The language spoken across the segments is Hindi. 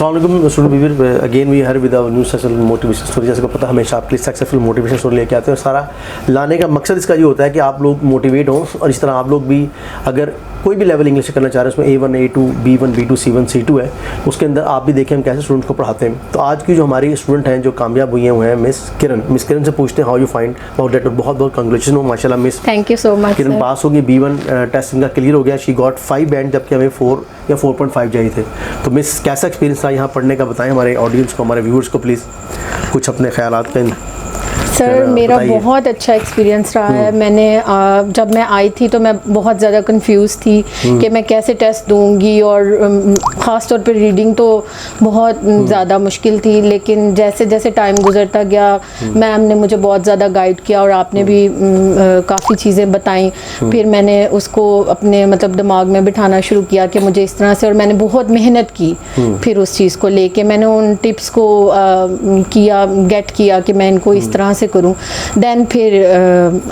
अस्सलाम वालेकुम student viewer, again we here with new successful motivation story. जैसे को पता हमेशा आपके लिए सक्सेसफुल मोटिवेशन स्टोरी लेके आते हैं और सारा लाने का मकसद इसका ये होता है कि आप लोग मोटिवेट हों और इस तरह आप लोग भी अगर कोई भी लेवल इंग्लिश करना चाह रहे हैं, उसमें A1 A2 B1 B2 C1 C2 है, उसके अंदर आप भी देखें हम कैसे स्टूडेंट्स को पढ़ाते हैं। तो आज की जो हमारी स्टूडेंट हैं जो कामयाब हुए हैं मिस किरण से पूछते हैं how you find about that. बहुत बहुत कांग्रेचुलेशन हो माशाल्लाह miss, thank you so much. Kiran pass हो गई, B1 टेस्ट इनका क्लियर हो गया, शी गॉट 5 बैंड जबकि हमें 4 या 4.5 चाहिए थे। तो मिस कैसा एक्सपीरियंस था यहाँ पढ़ने का, बताएं हमारे ऑडियंस को, हमारे व्यूअर्स को प्लीज़ कुछ अपने ख्यालात का। सर मेरा बहुत अच्छा एक्सपीरियंस रहा है। मैंने जब मैं आई थी तो मैं बहुत ज़्यादा कंफ्यूज थी कि मैं कैसे टेस्ट दूंगी और ख़ास तौर पर रीडिंग तो बहुत ज़्यादा मुश्किल थी। लेकिन जैसे जैसे टाइम गुजरता गया मैम ने मुझे बहुत ज़्यादा गाइड किया और आपने भी काफ़ी चीज़ें बताई। फिर मैंने उसको अपने मतलब दिमाग में बिठाना शुरू किया कि मुझे इस तरह से, और मैंने बहुत मेहनत की फिर उस चीज़ को लेके। मैंने उन टिप्स को गेट किया कि मैं इनको इस तरह से करूं, देन फिर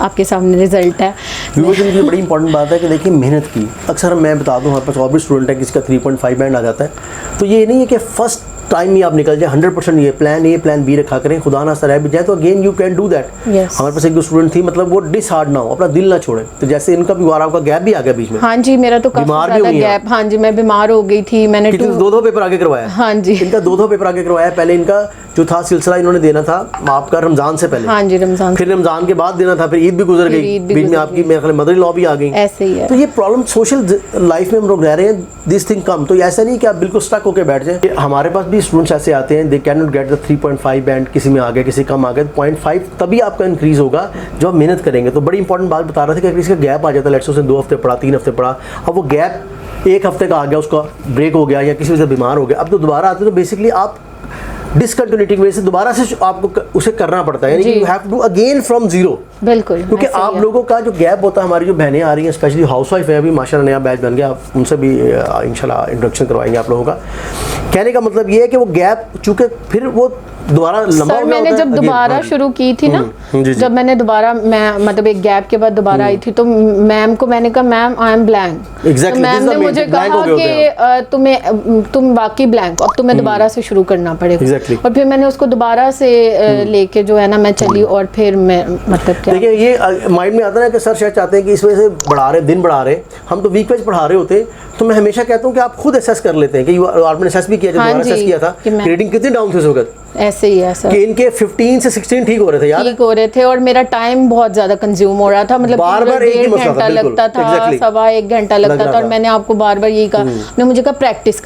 आपके सामने रिजल्ट है। ये बड़ी इंपॉर्टेंट बात है कि देखिए मेहनत की। अक्सर मैं बता दूं हमारे पास और भी स्टूडेंट है किसका 3.5 बैंड आ जाता है, तो ये नहीं है कि फर्स्ट टाइम ही आप निकल जाए 100%। ये प्लान A प्लान B रखा करें, खुदा ना रह भी जाए तो again you can do that. हमारे पास एक दो स्टूडेंट थी, मतलब वो डिसहार्ड ना हो, अपना दिल ना छोड़े। तो जैसे इनका भी आपका गैप भी आ गया बीच में। हाँ जी, मेरा तो काफी ज़्यादा गैप। हाँ जी, मैं बीमार हो गई थी। मैंने 2 पेपर आगे करवाया। हाँ जी, इनका 2 पेपर आगे करवाया। पहले इनका जो था सिलसिला इन्होंने देना था आपका रमजान से पहले। हाँ जी, रमजान, फिर रमजान के बाद देना था, फिर ईद भी गुजर गई, बीच में आपकी मेरे ख्याल मदर इन लॉ भी आ गई। ऐसे ही है। तो ये प्रॉब्लम सोशल लाइफ में हम लोग रह रहे हैं, दिस थिंग कम। तो ऐसा नहीं कि आप बिल्कुल स्टक होकर बैठ जाए। हमारे पास भी स्टूडेंट्स ऐसे आते हैं, they can not get the 3.5 band, किसी में आ गया किसी कम आ गया। 0.5 तभी आपका इंक्रीज होगा जब आप मेहनत करेंगे। तो बड़ी इंपॉर्टेंट बात बता रहा था कि अगर इसका गैप आ जाता है, लेट्स से 2 हफ्ते पढ़ा, 3 हफ्ते पढ़ा, अब वो गैप 1 हफ्ते का आ गया, उसका ब्रेक हो गया या किसी वजह से बीमार हो गया, अब तो दोबारा आते तो बेसिकली आप डिसकंटिन्यूटी की वजह से दोबारा से आपको उसे करना पड़ता है, यानी you have to do again from zero. बिल्कुल, क्योंकि आप लोगों का जो गैप होता है, हमारी जो बहनें आ रही हैं स्पेशली हाउस वाइफ है, अभी माशाल्लाह नया बैच बन गया, आप उनसे भी इंशाल्लाह इंट्रोडक्शन करवाएंगे आप लोगों का। कहने का मतलब ये है कि वो गैप चूंकि फिर वो दोबारा लंबा हो गया। मैंने जब दोबारा शुरू की थी ना, जब मैंने दोबारा मैं मतलब एक गैप के बाद दोबारा आई थी, तो मैम को मैंने कहा मैम आई एम ब्लैंक। तो मैम ने मुझे कहा कि तुम बाकी ब्लैंक, अब तुम्हें दोबारा से शुरू करना पड़ेगा। और फिर मैंने उसको दोबारा से लेके जो है ना मैं चली, और फिर मैं मतलब क्या, देखिए ये माइंड में आता है ना कि सर शायद चाहते हैं कि इस वजह से बढ़ा रहे, दिन बढ़ा रहे, हम तो वीक वाइज पढ़ा रहे होते। तो मैं हमेशा कहता हूँ कि आप खुद असेस कर लेते हैं कि आपने असेस भी किया, जब दोबारा असेस किया था रीडिंग कितनी डाउन थी उस वक्त। ऐसे ही है सर कि इनके 15 से 16 ठीक हो रहे थे, यार ठीक हो रहे थे, और मेरा टाइम बहुत ज्यादा कंज्यूम हो रहा था, मतलब बार-बार 1 घंटा लगता था, 1.25 घंटा लगता था। और मैंने आपको बार-बार यही कहा, ने मुझे कहा प्रैक्टिस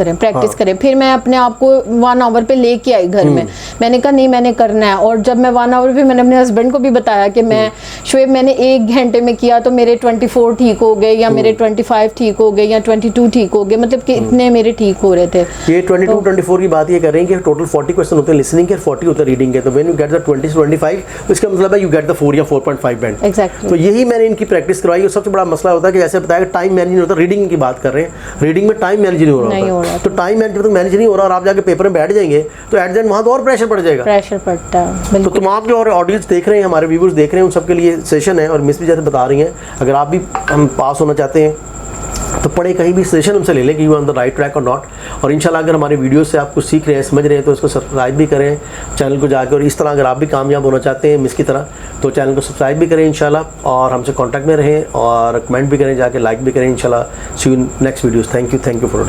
करें। फिर मैं अपने आप को 1 आवर पे लेके आई घर में। मैंने कहा नहीं मैंने करना है। और जब मैं 1 आवर पे मैंने अपने हस्बैंड को भी बताया कि मैं शोएब मैंने 1 घंटे में किया तो मेरे 24 ठीक हो गए, या मेरे 25 ठीक हो गए, या 22 ठीक हो गए, मतलब कि इतने मेरे ठीक हो रहे थे। ये 22-24 की बात ये कर रहे हैं कि टोटल 40 क्वेश्चन होते हैं लिसनिंग के, 40 होता है रीडिंग के। तो व्हेन यू गेट द 20 से 25 इसका मतलब है यू गेट द 4 या 4.5 बैंड। एग्जैक्टली। तो यही मैंने इनकी प्रैक्टिस करवाई। और सबसे बड़ा मसला होता है कि जैसे बताया टाइम मैनेज नहीं होता। रीडिंग की बात कर रहे हैं, रीडिंग में टाइम मैनेज नहीं हो रहा। तो टाइम मैनेज जब तक मैनेज नहीं हो रहा और आप जाके पेपर में बैठ जाएंगे तो एट द एंड वहाँ तो और प्रेशर पड़ जाएगा, प्रेशर पड़ता है। तो तमाम जो और ऑडियंस देख रहे हैं, हमारे व्यूअर्स देख रहे हैं, उन सबके लिए सेशन है। और मिस भी जैसे बता रही हैं, अगर आप भी हम पास होना चाहते हैं तो पढ़े कहीं भी सेशन हमसे ले लें कि you on the right track और नॉट। और इंशाल्लाह अगर हमारे वीडियो से आप कुछ सीख रहे हैं, समझ रहे हैं, तो इसको सब्सक्राइब भी करें चैनल को जाकर। और इस तरह अगर आप भी कामयाब होना चाहते हैं मिस की तरह, तो चैनल को सब्सक्राइब भी करें इंशाल्लाह, और हमसे कांटेक्ट में रहें और कमेंट भी करें, जाके लाइक भी करें इंशाल्लाह। See you in next videos. Thank you for